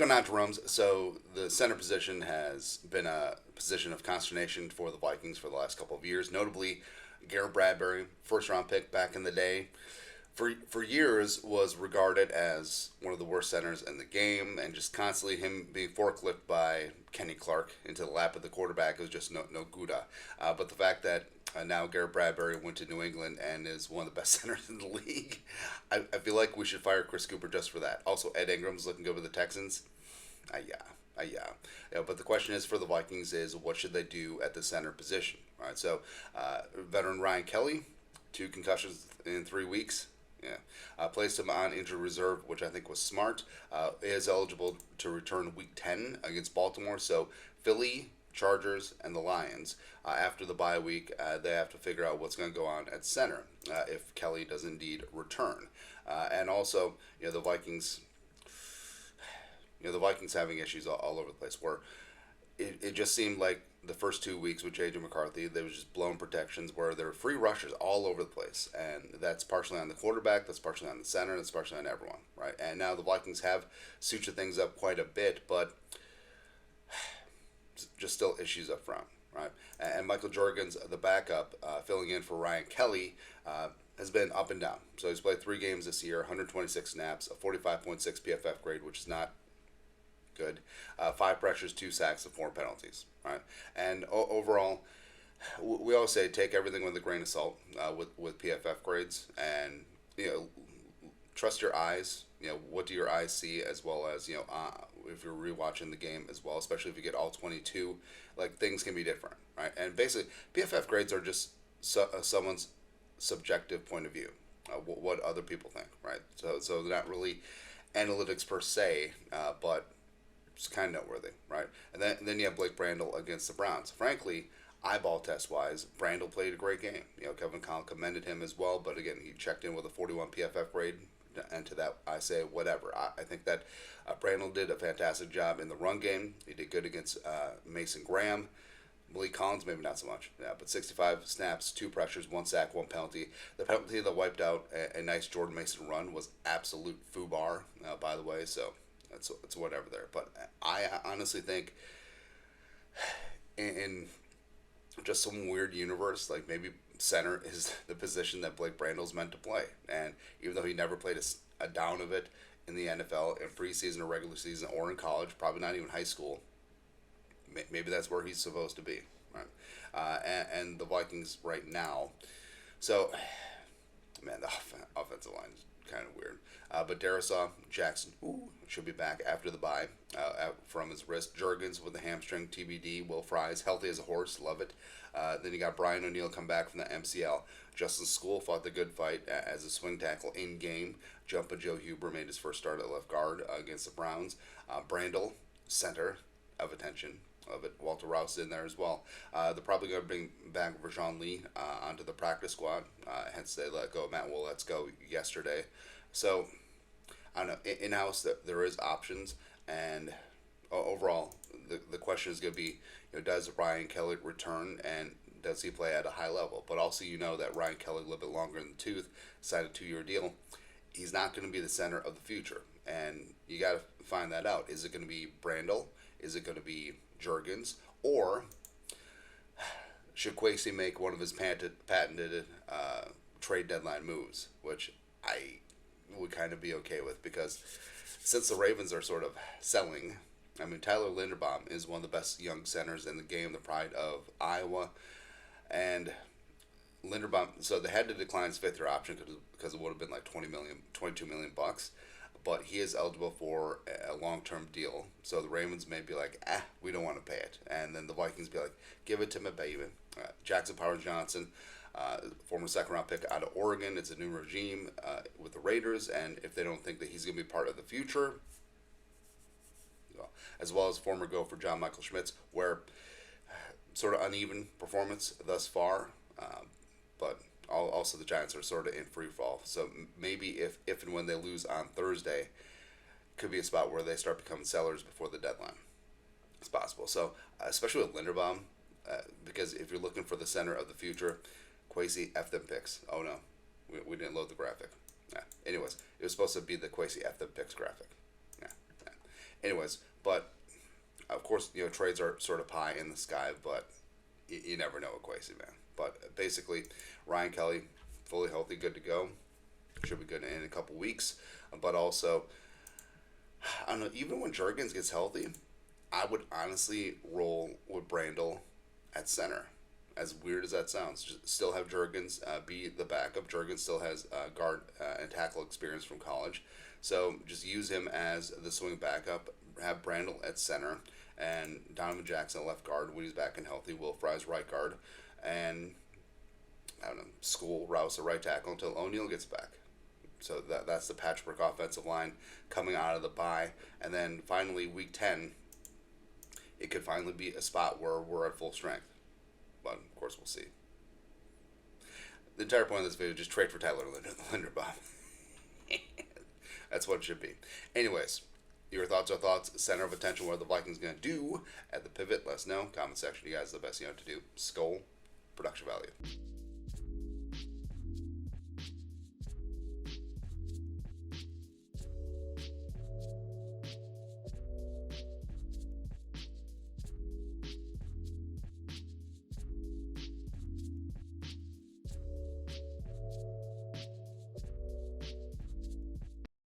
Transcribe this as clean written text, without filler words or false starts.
Going on to Rome's. So the center position has been a position of consternation for the Vikings for the last couple of years. Notably, Garrett Bradbury, first round pick back in the day, for years was regarded as one of the worst centers in the game, and just constantly him being forklifted by Kenny Clark into the lap of the quarterback was just no Gouda. But the fact that now Garrett Bradbury went to New England and is one of the best centers in the league, I feel like we should fire Chris Cooper just for that. Also, Ed Ingram's looking good with the Texans. Yeah. But the question is for the Vikings is what should they do at the center position? All right, so veteran Ryan Kelly, 2 concussions in 3 weeks. Yeah, placed him on injured reserve, which I think was smart. Is eligible to return Week 10 against Baltimore. So Philly, Chargers, and the Lions. After the bye week, they have to figure out what's going to go on at center if Kelly does indeed return. And also, the Vikings. The Vikings having issues all over the place. Where it just seemed like the first 2 weeks with J.J. McCarthy, they was just blown protections where there were free rushers all over the place. And that's partially on the quarterback, that's partially on the center, that's partially on everyone, right? And now the Vikings have sutured things up quite a bit, but just still issues up front, right? And Michael Jurgens, the backup, filling in for Ryan Kelly, has been up and down. So he's played 3 games this year, 126 snaps, a 45.6 PFF grade, which is not good. 5 pressures, 2 sacks, and 4 penalties. Right, and overall, we always say take everything with a grain of salt with PFF grades, and trust your eyes. What do your eyes see, as well as if you're rewatching the game as well, especially if you get all 22, like things can be different, right? And basically, PFF grades are just someone's subjective point of view, what other people think, right? So they're not really analytics per se, but it's kind of noteworthy, right? And then you have Blake Brandel against the Browns. Frankly, eyeball test wise, Brandel played a great game. Kevin Collin commended him as well, but again, he checked in with a 41 PFF grade, and to that I say whatever. I think that Brandel did a fantastic job in the run game. He did good against Mason Graham. Malik Collins, maybe not so much. Yeah, but 65 snaps, 2 pressures, 1 sack, 1 penalty. The penalty that wiped out a nice Jordan Mason run was absolute foobar, by the way, so it's whatever there. But I honestly think in just some weird universe, like maybe center is the position that Blake Brandel's meant to play. And even though he never played a down of it in the NFL, in preseason or regular season, or in college, probably not even high school, maybe that's where he's supposed to be, right? And the Vikings right now. So, man, the offensive line is kind of weird. But Darisaw Jackson should be back after the bye from his wrist. Jurgens with the hamstring, TBD. Will Fries, healthy as a horse, love it. Then you got Brian O'Neill come back from the MCL. Justin School fought the good fight as a swing tackle in game. Jumpa Joe Huber made his first start at left guard against the Browns. Brandel, center of attention. Of it, Walter Rouse in there as well. They're probably going to bring back Rashawn Lee onto the practice squad. Hence, they let go of Matt Will. Let's go yesterday. So, I don't know. In-house, there is options, and overall, the question is going to be, does Ryan Kelly return, and does he play at a high level? But also, that Ryan Kelly, a little bit longer in the tooth, signed a 2-year deal. He's not going to be the center of the future, and you got to find that out. Is it going to be Brandel? Is it going to be Jurgens, or should Kwesi make one of his patented trade deadline moves, which I would kind of be okay with, because since the Ravens are sort of selling, I mean, Tyler Linderbaum is one of the best young centers in the game, the pride of Iowa, and Linderbaum, so they had to decline his 5th-year option because it would have been like $22 million bucks. But he is eligible for a long-term deal. So the Ravens may be like, we don't want to pay it. And then the Vikings be like, give it to me, baby. Jackson Powers Johnson, former 2nd-round pick out of Oregon. It's a new regime with the Raiders. And if they don't think that he's going to be part of the future, as well as former gopher John Michael Schmitz, where sort of uneven performance thus far. But also the Giants are sort of in free fall. So maybe if and when they lose on Thursday, could be a spot where they start becoming sellers before the deadline. It's possible. So especially with Linderbaum, because if you're looking for the center of the future, Kwesi F them picks. Oh no, we didn't load the graphic. Yeah. Anyways, it was supposed to be the Kwesi F them picks graphic. Yeah. Anyways, but of course, trades are sort of pie in the sky, but you never know with Kwesi, man. But basically, Ryan Kelly, fully healthy, good to go. Should be good in a couple weeks. But also, I don't know, even when Jurgens gets healthy, I would honestly roll with Brandel at center. As weird as that sounds, just still have Jurgens be the backup. Jurgens still has guard and tackle experience from college, so just use him as the swing backup. Have Brandel at center and Donovan Jackson at left guard when he's back and healthy. Will Fry's right guard, and I don't know, school Rouse at right tackle until O'Neal gets back. So that's the Patchwork offensive line coming out of the bye, and then finally week 10, it could finally be a spot where we're at full strength. But of course, we'll see. The entire point of this video is just trade for Tyler Linderbaum. That's what it should be. Anyways, your thoughts are thoughts. Center of attention. What are the Vikings going to do at the pivot? Let us know. Comment section. You guys are the best you know what to do. Skull. Production value.